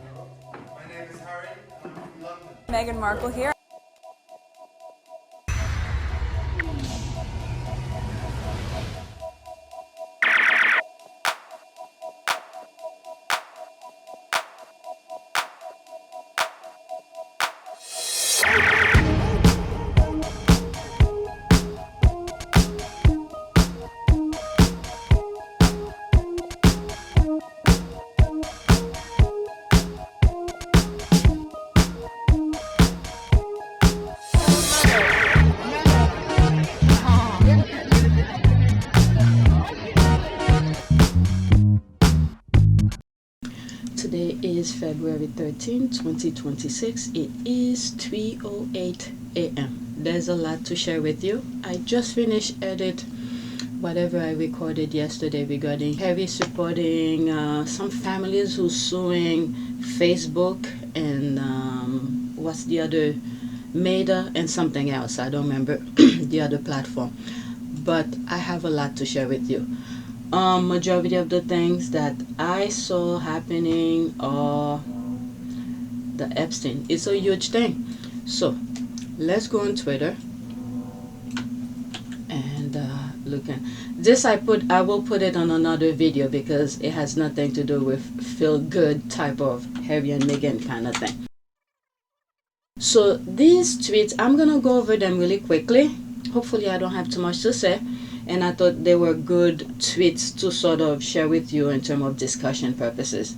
My name is Harry, and I'm from London. Meghan Markle here. Today is February 13, 2026. It is 3:08 a.m. There's a lot to share with you. I just finished edit whatever I recorded yesterday regarding Harry supporting some families who suing Facebook and what's the other, Meta and something else. I don't remember the other platform. But I have a lot to share with you. Majority of the things that I saw happening are the Epstein. It's a huge thing. So let's go on Twitter and look at this. I will put it on another video because it has nothing to do with feel good type of Harry and Meghan kind of thing. So these tweets, I'm gonna go over them really quickly. Hopefully I don't have too much to say. And I thought they were good tweets to sort of share with you in terms of discussion purposes.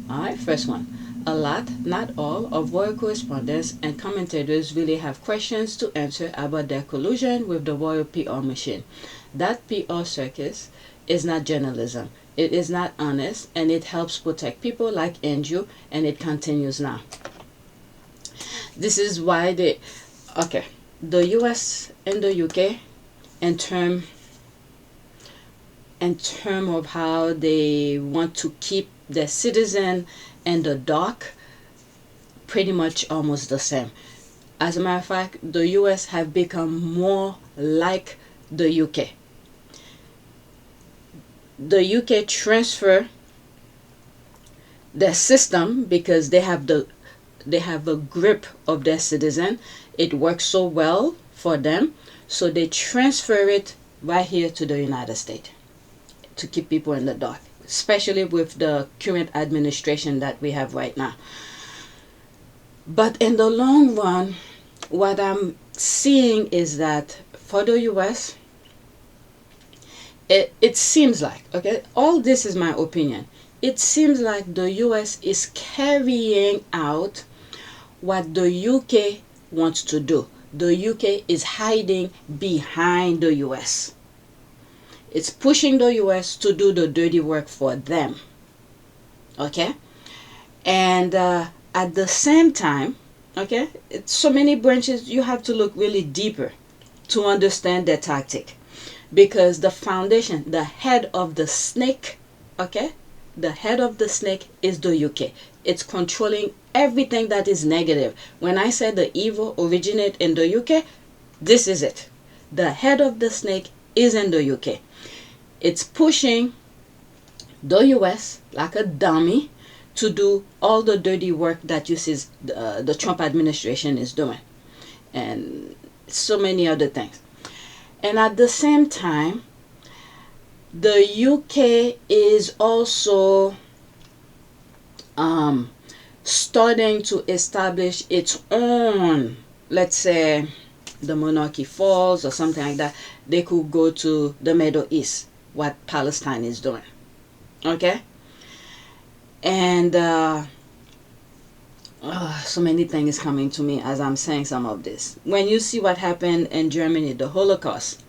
Alright, first one. A lot, not all, of royal correspondents and commentators really have questions to answer about their collusion with the royal PR machine. That PR circus is not journalism. It is not honest, and it helps protect people like Andrew, and it continues now. This is why the US and the UK, in term of how they want to keep their citizen in the dark, pretty much almost the same. As a matter of fact, the US have become more like the UK. The UK transfer their system because they have a grip of their citizen. It works so well for them, so they transfer it right here to the United States to keep people in the dark, especially with the current administration that we have right now. But in the long run, what I'm seeing is that for the US, it seems like, okay, all this is my opinion, it seems like the US is carrying out what the UK wants to do. The UK is hiding behind the US. It's pushing the US to do the dirty work for them. Okay? And at the same time, okay, it's so many branches, you have to look really deeper to understand their tactic. Because the foundation, the head of the snake, okay, the head of the snake is the UK. It's controlling everything that is negative. When I said the evil originate in the UK, this is it. The head of the snake is in the UK. It's pushing the US like a dummy to do all the dirty work that you see the Trump administration is doing, and so many other things. And at the same time, the UK is also starting to establish its own, let's say the monarchy falls or something like that, they could go to the Middle East, what Palestine is doing. Okay? And so many things coming to me as I'm saying some of this. When you see what happened in Germany, the Holocaust,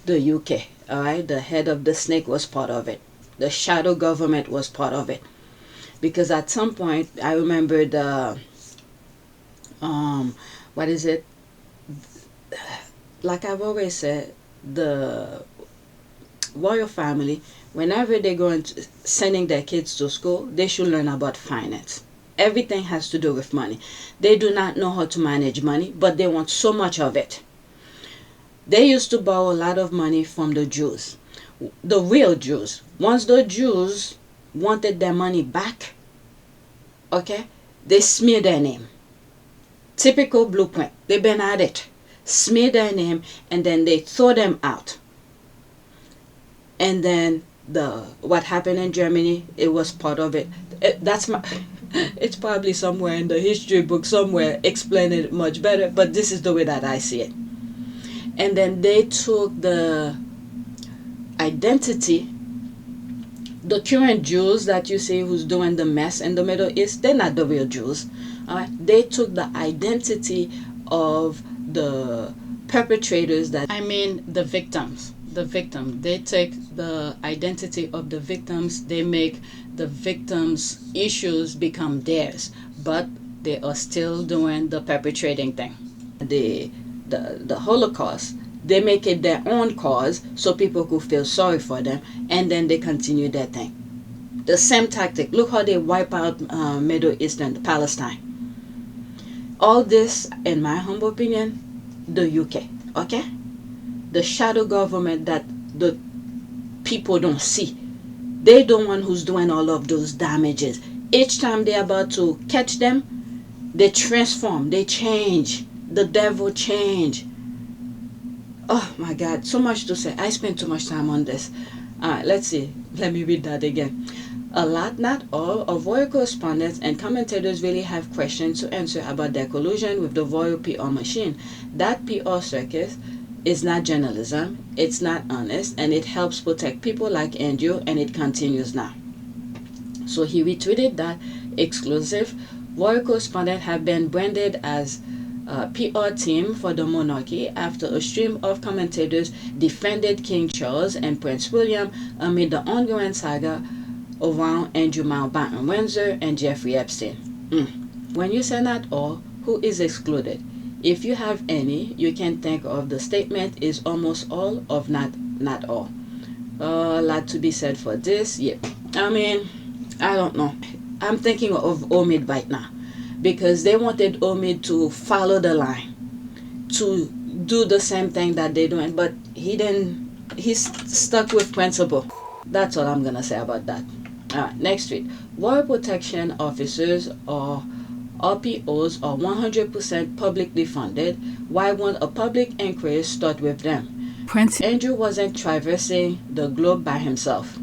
the UK, all right, the head of the snake was part of it. The shadow government was part of it. Because at some point, I remember the, what is it? Like I've always said, the royal family, whenever they go into sending their kids to school, they should learn about finance. Everything has to do with money. They do not know how to manage money, but they want so much of it. They used to borrow a lot of money from the Jews, the real Jews. Once the Jews wanted their money back, Okay? They smear their name. Typical blueprint. They've been at it. Smear their name, and then they throw them out. And then what happened in Germany, it was part of it. It's probably somewhere in the history book somewhere explain it much better, but this is the way that I see it. And then they took the identity. The current Jews that you see who's doing the mess in the Middle East, they're not the real Jews. All right? They took the identity of the perpetrators, the victims. They take the identity of the victims. They make the victims' issues become theirs, but they are still doing the perpetrating thing. The Holocaust, they make it their own cause so people could feel sorry for them, and then they continue their thing. The same tactic. Look how they wipe out Middle Eastern, Palestine. All this, in my humble opinion, the UK. Okay? The shadow government that the people don't see. They're the one who's doing all of those damages. Each time they're about to catch them, they transform, they change. The devil change. Oh my God, so much to say. I spent too much time on this. Let's see. Let me read that again. A lot, not all, of royal correspondents and commentators really have questions to answer about their collusion with the royal PR machine. That PR circus is not journalism, it's not honest, and it helps protect people like Andrew, and it continues now. So he retweeted that exclusive. Royal correspondents have been branded as PR team for the monarchy after a stream of commentators defended King Charles and Prince William amid the ongoing saga around Andrew Mountbatten Windsor and Jeffrey Epstein. When you say not all, who is excluded? If you have any, you can think of the statement is almost all of not all. A lot to be said for this. Yeah, I don't know. I'm thinking of Omid right now, because they wanted Omid to follow the line, to do the same thing that they're doing, but he didn't. He's stuck with principle. That's all I'm gonna say about that. Next tweet. Royal protection officers or RPOs are 100% publicly funded. Why won't a public inquiry start with them? Prince Andrew wasn't traversing the globe by himself.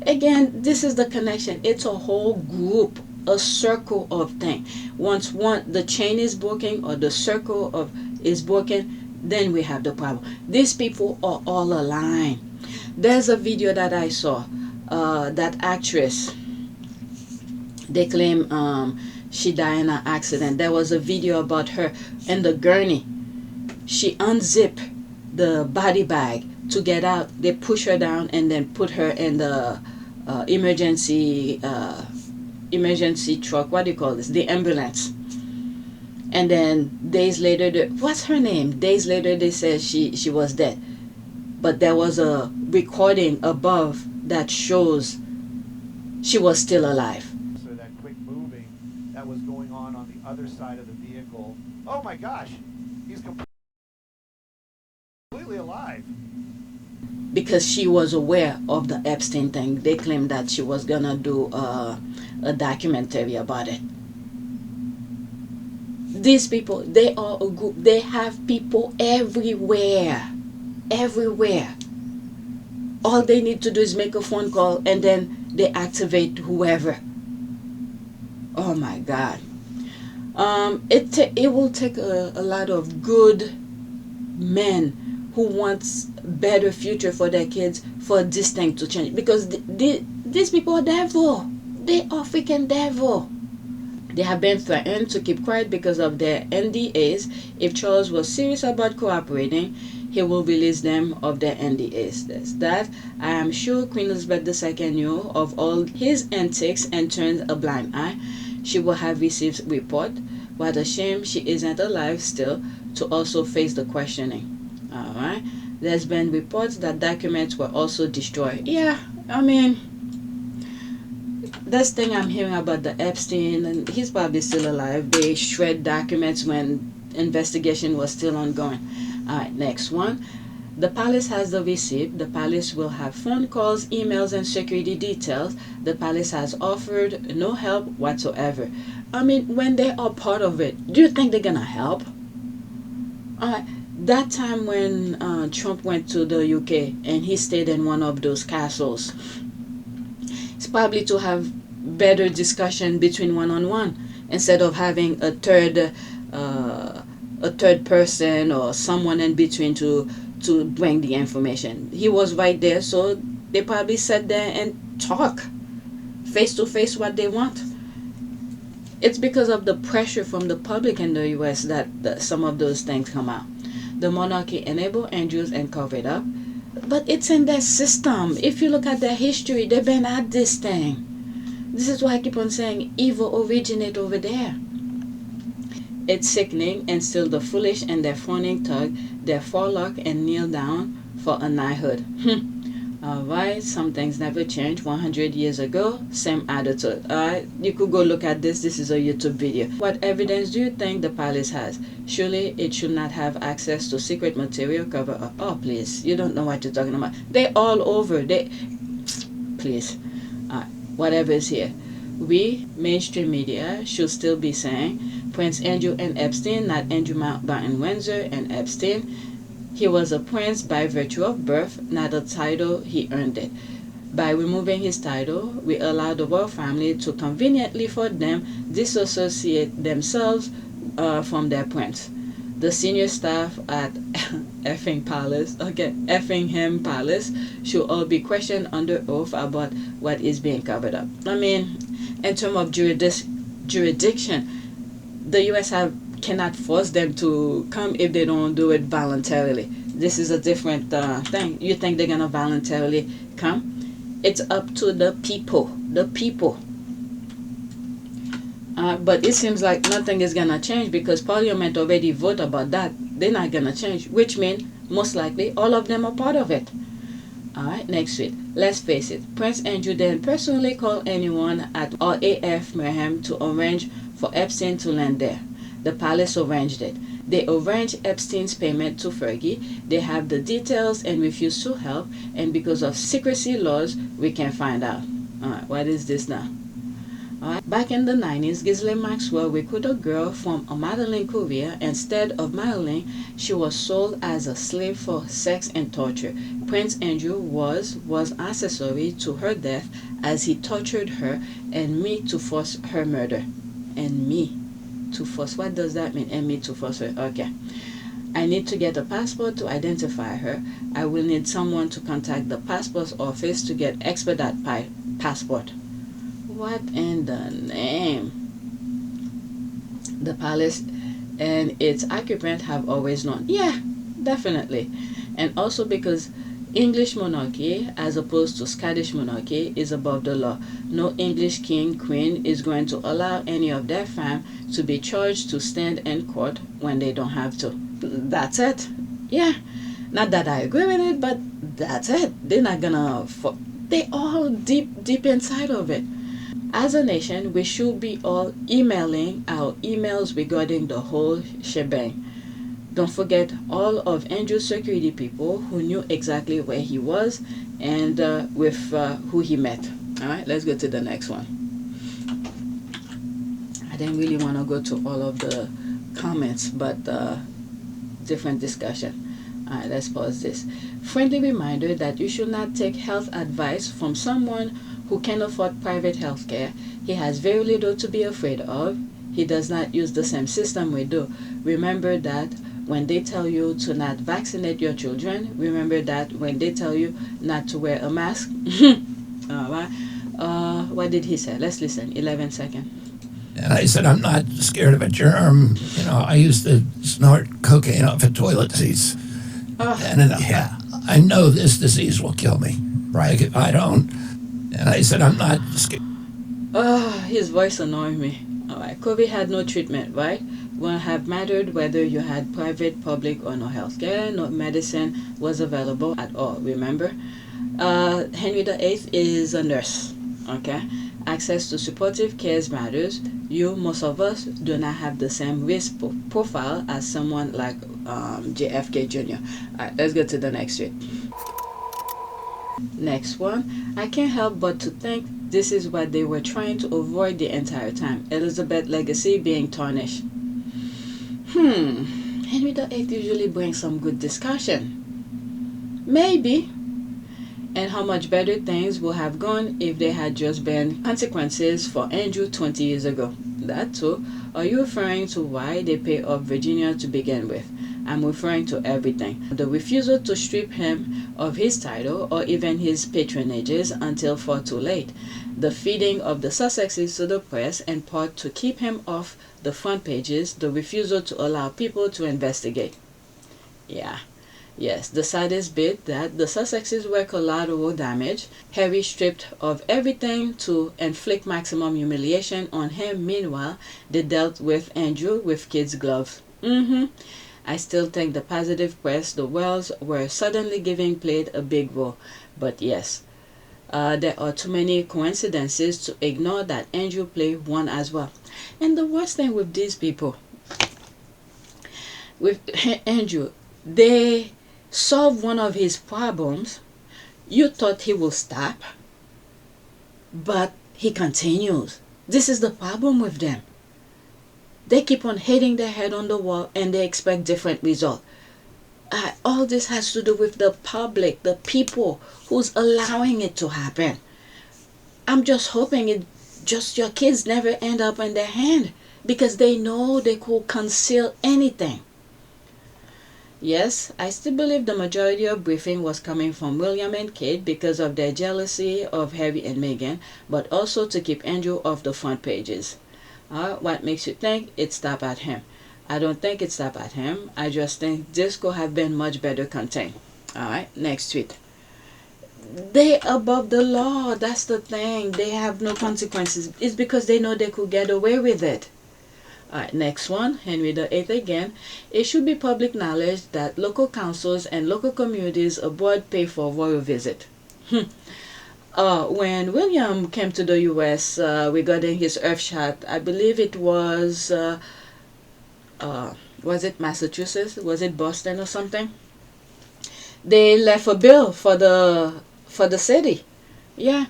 Again, this is the connection. It's a whole group, a circle of things. Once the chain is broken or the circle is broken, then we have the problem. These people are all aligned. There's a video that I saw. That actress, they claim she died in an accident. There was a video about her in the gurney. She unzipped the body bag to get out. They push her down and then put her in the emergency truck. What do you call this? The ambulance. And then days later, what's her name? Days later, they said she was dead. But there was a recording above that shows she was still alive. So that quick moving that was going on the other side of the vehicle. Oh my gosh, he's completely alive. Because she was aware of the Epstein thing. They claimed that she was gonna do a documentary about it. These people, they are a group. They have people everywhere. Everywhere. All they need to do is make a phone call and then they activate whoever. Oh my God. It will take a lot of good men who wants better future for their kids for this thing to change, because these people are devil. They are freaking devil. They have been threatened to keep quiet because of their NDAs. If Charles was serious about cooperating, he will release them of their NDAs. That's that. I am sure Queen Elizabeth II knew of all his antics and turned a blind eye. She will have received report. What a shame she isn't alive still to also face the questioning. Alright. There's been reports that documents were also destroyed. Yeah, this thing I'm hearing about the Epstein, and he's probably still alive. They shred documents when investigation was still ongoing. Alright, next one. The palace has the receipt. The palace will have phone calls, emails, and security details. The palace has offered no help whatsoever. I mean, when they are part of it, do you think they're gonna help? That time when Trump went to the UK and he stayed in one of those castles, it's probably to have better discussion between one-on-one instead of having a third person or someone in between to bring the information. He was right there, so they probably sat there and talk face to face what they want. It's because of the pressure from the public in the US that some of those things come out. The monarchy enabled Andrews and covered up, but it's in their system. If you look at their history, they've been at this thing. This is why I keep on saying evil originate over there. It's sickening, and still the foolish and their fawning tug, their forelock and kneel down for a knighthood. Alright, some things never change. 100 years ago, same attitude. Alright, you could go look at this. This is a YouTube video. What evidence do you think the palace has? Surely it should not have access to secret material cover up. Oh, please. You don't know what you're talking about. They're all over. Please. Whatever is here. We, mainstream media, should still be saying Prince Andrew and Epstein, not Andrew Mountbatten Windsor and Epstein. He was a prince by virtue of birth, not a title he earned it. By removing his title, we allow the royal family to conveniently for them disassociate themselves from their prince. The senior staff at Effingham Palace should all be questioned under oath about what is being covered up. I mean, in terms of jurisdiction, the US cannot force them to come if they don't do it voluntarily. This is a different thing. You think they're gonna voluntarily come? It's up to the people. But it seems like nothing is gonna change because Parliament already voted about that. They're not gonna change, which means most likely all of them are part of it. Alright, next week. Let's face it, Prince Andrew didn't personally call anyone at RAF Marham to arrange for Epstein to land there. The palace arranged it. They arranged Epstein's payment to Fergie. They have the details and refuse to help, and because of secrecy laws, we can find out. Alright, what is this now? Back in the 90s, Ghislaine Maxwell recruited a girl from a modeling career. Instead of modeling, she was sold as a slave for sex and torture. Prince Andrew was accessory to her death as he tortured her and me to force her murder. And me to force, what does that mean? And me to force her, okay. I need to get a passport to identify her. I will need someone to contact the passport office to get expedite passport. What in the name? The palace and its occupant have always known. Yeah, definitely. And also because English monarchy as opposed to Scottish monarchy is above the law. No English king, queen is going to allow any of their fam to be charged to stand in court when they don't have to. That's it. Yeah. Not that I agree with it, but that's it. They're not gonna... They're all deep inside of it. As a nation, we should be all emailing our emails regarding the whole shebang. Don't forget all of Andrew's security people who knew exactly where he was and with who he met. Alright, let's go to the next one. I didn't really want to go to all of the comments, but different discussion. Alright, let's pause this. Friendly reminder that you should not take health advice from someone who can afford private health care. He has very little to be afraid of. He does not use the same system we do. Remember that when they tell you to not vaccinate your children, remember that when they tell you not to wear a mask. What did he say? Let's listen. 11 seconds. And I said, I'm not scared of a germ. You know, I used to snort cocaine off of toilet seats. And I know this disease will kill me. Right? If I don't. And I said, I'm not scared. His voice annoyed me. Alright, COVID had no treatment, right? Wouldn't have mattered whether you had private, public, or no health care. No medicine was available at all, remember? Henry VIII is a nurse, okay? Access to supportive cares matters. Most of us, do not have the same risk profile as someone like JFK Jr. Alright, let's go to the next tweet. Next one. I can't help but to think this is what they were trying to avoid the entire time. Elizabeth legacy being tarnished. Henry VIII usually brings some good discussion. Maybe. And how much better things would have gone if there had just been consequences for Andrew 20 years ago. That too. Are you referring to why they pay off Virginia to begin with? I'm referring to everything. The refusal to strip him of his title or even his patronages until far too late. The feeding of the Sussexes to the press, in part to keep him off the front pages. The refusal to allow people to investigate. Yes, the saddest bit that the Sussexes were collateral damage. Harry stripped of everything to inflict maximum humiliation on him. Meanwhile, they dealt with Andrew with kids' gloves. I still think the positive press, the Wells, were suddenly giving played a big role. But yes, there are too many coincidences to ignore that Andrew played one as well. And the worst thing with these people, with Andrew, they solve one of his problems. You thought he will stop, but he continues. This is the problem with them. They keep on hitting their head on the wall and they expect different results. All this has to do with the public, the people who's allowing it to happen. I'm just hoping your kids never end up in their hand, because they know they could conceal anything. Yes, I still believe the majority of briefing was coming from William and Kate because of their jealousy of Harry and Meghan, but also to keep Andrew off the front pages. What makes you think it stopped at him? I don't think it stopped at him. I just think this could have been much better contained. Alright, next tweet. They above the law. That's the thing. They have no consequences. It's because they know they could get away with it. Alright, next one. Henry VIII again. It should be public knowledge that local councils and local communities abroad pay for royal visit. When William came to the US regarding his earth shot, I believe it was it Massachusetts? Was it Boston or something? They left a bill for the city. Yeah,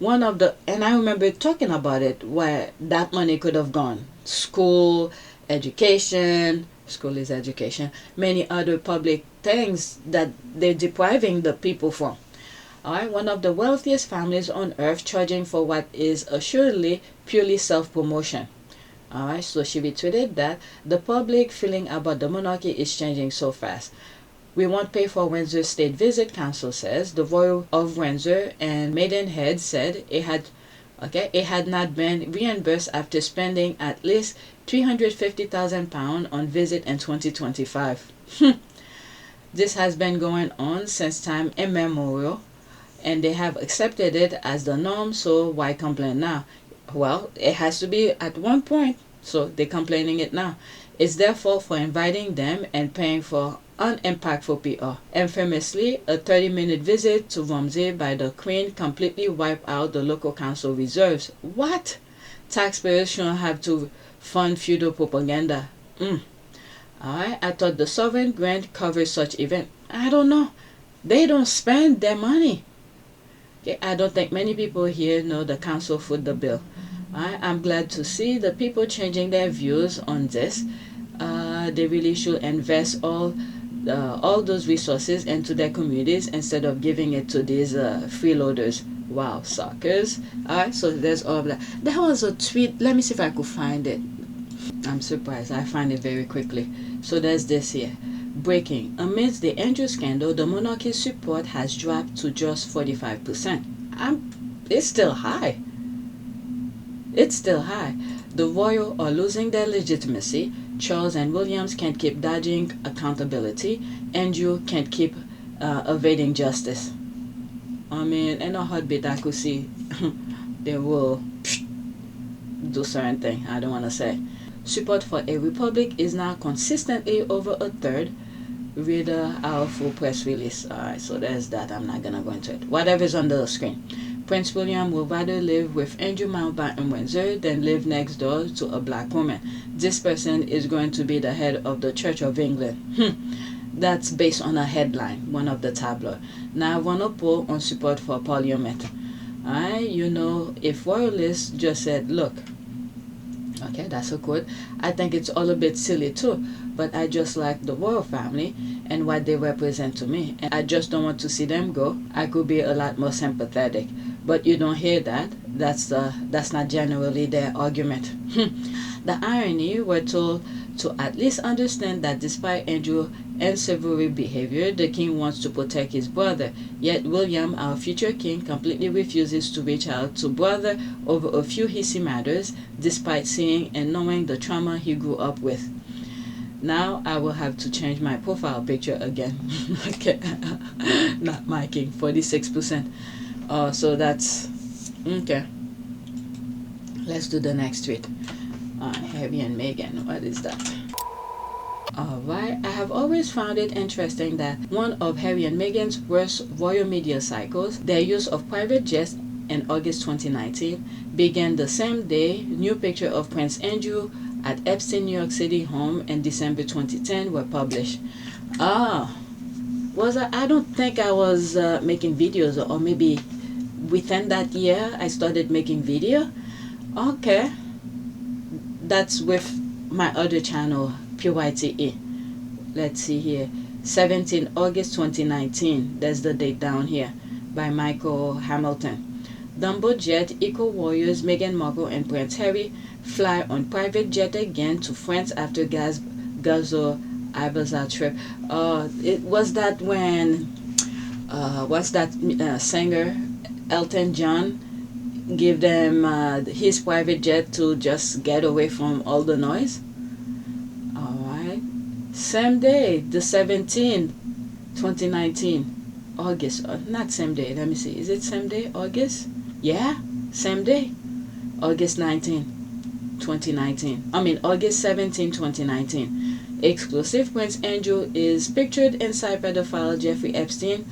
and I remember talking about it, where that money could have gone. School is education, many other public things that they're depriving the people from. Alright, one of the wealthiest families on earth charging for what is assuredly purely self-promotion. Alright, so she retweeted that the public feeling about the monarchy is changing so fast. We won't pay for Windsor State Visit, Council says. The Royal of Windsor and Maidenhead said it had not been reimbursed after spending at least £350,000 on visit in 2025. This has been going on since time immemorial, and they have accepted it as the norm, so why complain now? Well, it has to be at one point, so they're complaining it now. It's their fault for inviting them and paying for unimpactful PR. Infamously, a 30-minute visit to Romsey by the Queen completely wiped out the local council reserves. What? Taxpayers shouldn't have to fund feudal propaganda. Alright, I thought the sovereign grant covers such event. I don't know. They don't spend their money. Okay, I don't think many people here know the council foot the bill. I'm glad to see the people changing their views on this. They really should invest all those resources into their communities instead of giving it to these freeloaders. Wow, suckers. Alright, so there's all of that. There was a tweet. Let me see if I could find it. I'm surprised. I find it very quickly. So there's this here. Breaking. Amidst the Andrew scandal, the monarchy's support has dropped to just 45%. It's still high. It's still high. The royal are losing their legitimacy. Charles and Williams can't keep dodging accountability. Andrew can't keep evading justice. I mean, in a heartbeat, I could see they will do certain thing. I don't want to say. Support for a republic is now consistently over a third. Read our full press release. Alright, so there's that. I'm not gonna go into it. Whatever's on the screen. Prince William will rather live with Andrew Mountbatten Windsor than live next door to a black woman. This person is going to be the head of the Church of England. That's based on a headline, one of the tabloid. Now I want to poll on support for Parliament. You know, if royalists just said, look, okay, that's a quote. I think it's all a bit silly too, but I just like the royal family and what they represent to me, and I just don't want to see them go. I could be a lot more sympathetic, but you don't hear that. That's not generally their argument. The irony, we're told to at least understand that despite Andrew unsavory behavior, the king wants to protect his brother. Yet William, our future king, completely refuses to reach out to brother over a few hissy matters, despite seeing and knowing the trauma he grew up with. Now I will have to change my profile picture again. Okay, not my king. 46%. So that's okay. Let's do the next tweet. Harry and Meghan. What is that? Alright, I have always found it interesting that one of Harry and Meghan's worst royal media cycles, their use of private jets in August 2019, began the same day new picture of Prince Andrew at Epstein New York City home in December 2010 were published. I don't think I was making videos, or maybe within that year I started making video. Okay, that's with my other channel, PYTE. Let's see here, 17 August 2019, there's the date down here, by Michael Hamilton. Dumbo jet eco-warriors Meghan Markle and Prince Harry fly on private jet again to France after Gazo Ibiza trip. It was that when what's that singer Elton John give them his private jet to just get away from all the noise. Alright, same day, the 17th 2019 August, not same day, let me see, is it same day, August? Yeah, same day, August 19, 2019. I mean August 17, 2019. Exclusive, Prince Andrew is pictured inside pedophile Jeffrey Epstein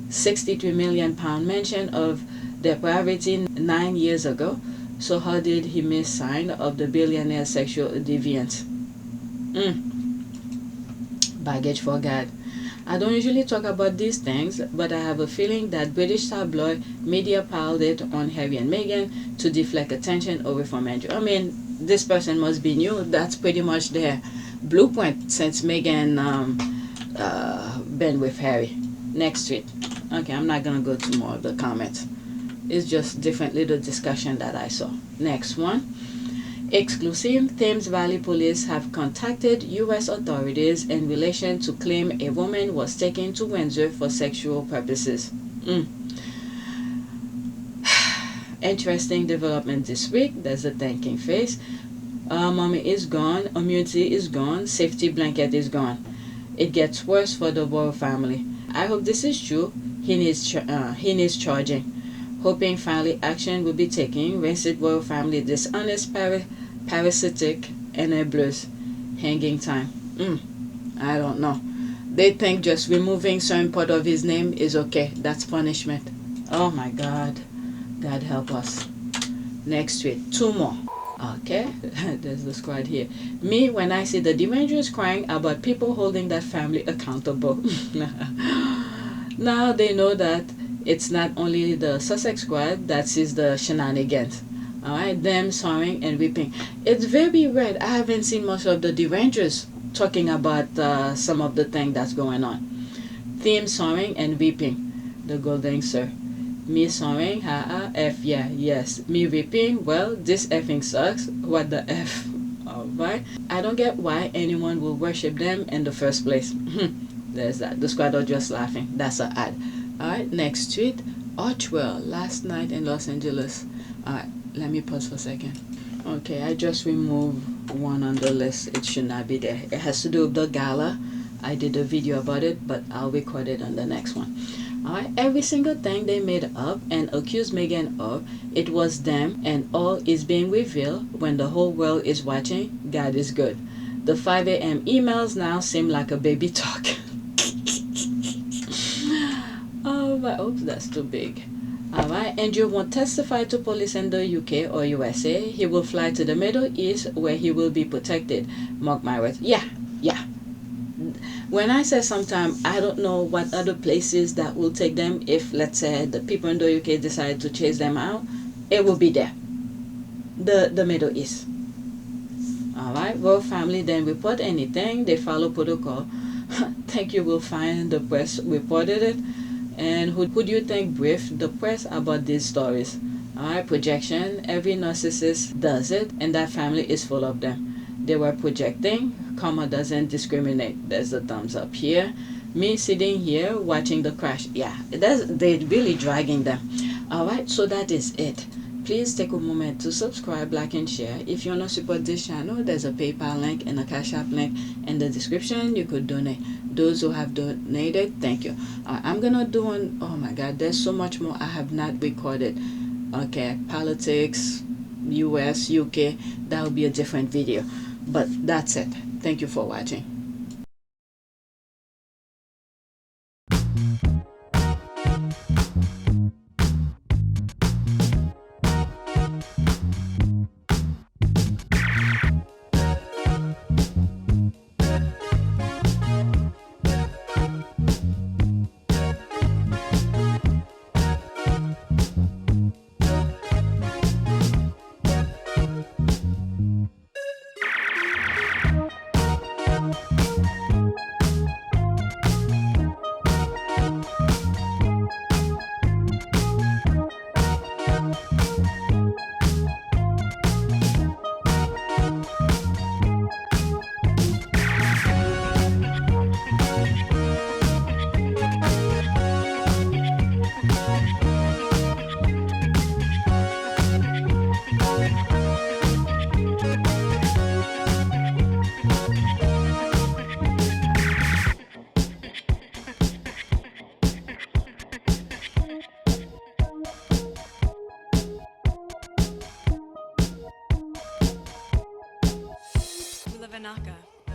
£63 million mention of their priority 9 years ago. So how did he miss sign of the billionaire sexual deviant? Baggage for God. I don't usually talk about these things, but I have a feeling that British tabloid media piled it on Harry and Meghan to deflect attention away from Andrew. I mean, this person must be new. That's pretty much their blueprint since Meghan been with Harry. Next tweet. Okay, I'm not gonna go to more of the comments. It's just different little discussion that I saw. Next one. Exclusive, Thames Valley Police have contacted U.S. authorities in relation to claim a woman was taken to Windsor for sexual purposes. Interesting development this week. There's a thanking face. Mommy is gone, immunity is gone, safety blanket is gone. It gets worse for the royal family. I hope this is true. He needs charging. Hoping finally action will be taken. Rancid royal family dishonest, parasitic enablers. Hanging time. I don't know. They think just removing certain part of his name is okay. That's punishment. Oh my God. God help us. Next tweet. 2 more. Okay, there's the squad here. Me, when I see the derangers crying about people holding that family accountable. Now they know that it's not only the Sussex squad that sees the shenanigans. Alright, them soaring and weeping. It's very weird. I haven't seen much of the derangers talking about some of the thing that's going on. Theme soaring and weeping. The golden sir. Me soaring, F, yeah, yes. Me weeping, well, this effing sucks. What the F? Alright. I don't get why anyone will worship them in the first place. There's that. The squad are just laughing. That's an ad. Alright, next tweet. Archwell, last night in Los Angeles. Alright, let me pause for a second. Okay, I just removed one on the list. It should not be there. It has to do with the gala. I did a video about it, but I'll record it on the next one. Alright, every single thing they made up and accused Meghan of, it was them, and all is being revealed when the whole world is watching. God is good. The 5 a.m. emails now seem like a baby talk. Oh, but oops, that's too big. Alright, Andrew won't testify to police in the UK or USA. He will fly to the Middle East where he will be protected. Mark my words. Yeah. When I say sometime, I don't know what other places that will take them if, let's say, the people in the UK decide to chase them out. It will be there. The Middle East. Alright, royal family then report anything. They follow protocol. Think you will find the press reported it. And who do you think briefed the press about these stories? Alright, projection. Every narcissist does it, and that family is full of them. They were projecting. Karma doesn't discriminate. There's the thumbs up here. Me sitting here watching the crash. Yeah, they're really dragging them. Alright, so that is it. Please take a moment to subscribe, like, and share. If you want to support this channel, there's a PayPal link and a Cash App link in the description. You could donate. Those who have donated, thank you. I'm going to do one. Oh my God, there's so much more I have not recorded. Okay, politics, US, UK, that will be a different video. But that's it. Thank you for watching.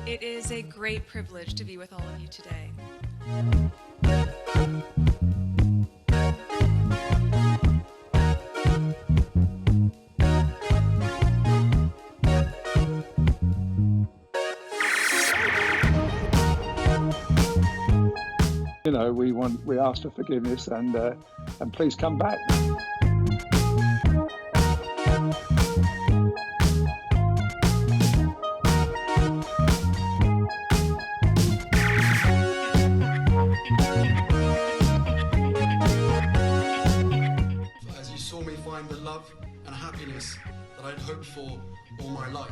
It is a great privilege to be with all of you today. You know, we ask for forgiveness and please come back. As you saw me find the love and happiness that I'd hoped for all my life.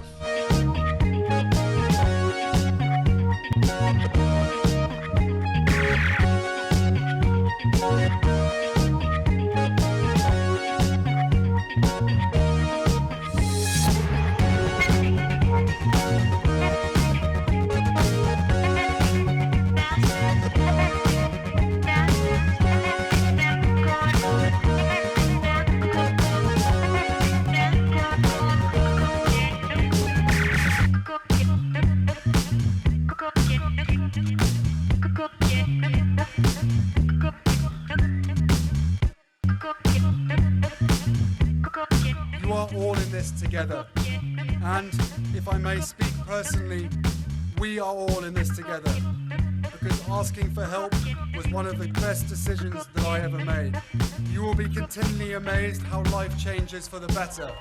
You are all in this together, and if I may speak personally, we are all in this together, because asking for help was one of the best decisions that I ever made. You will be continually amazed how life changes for the better.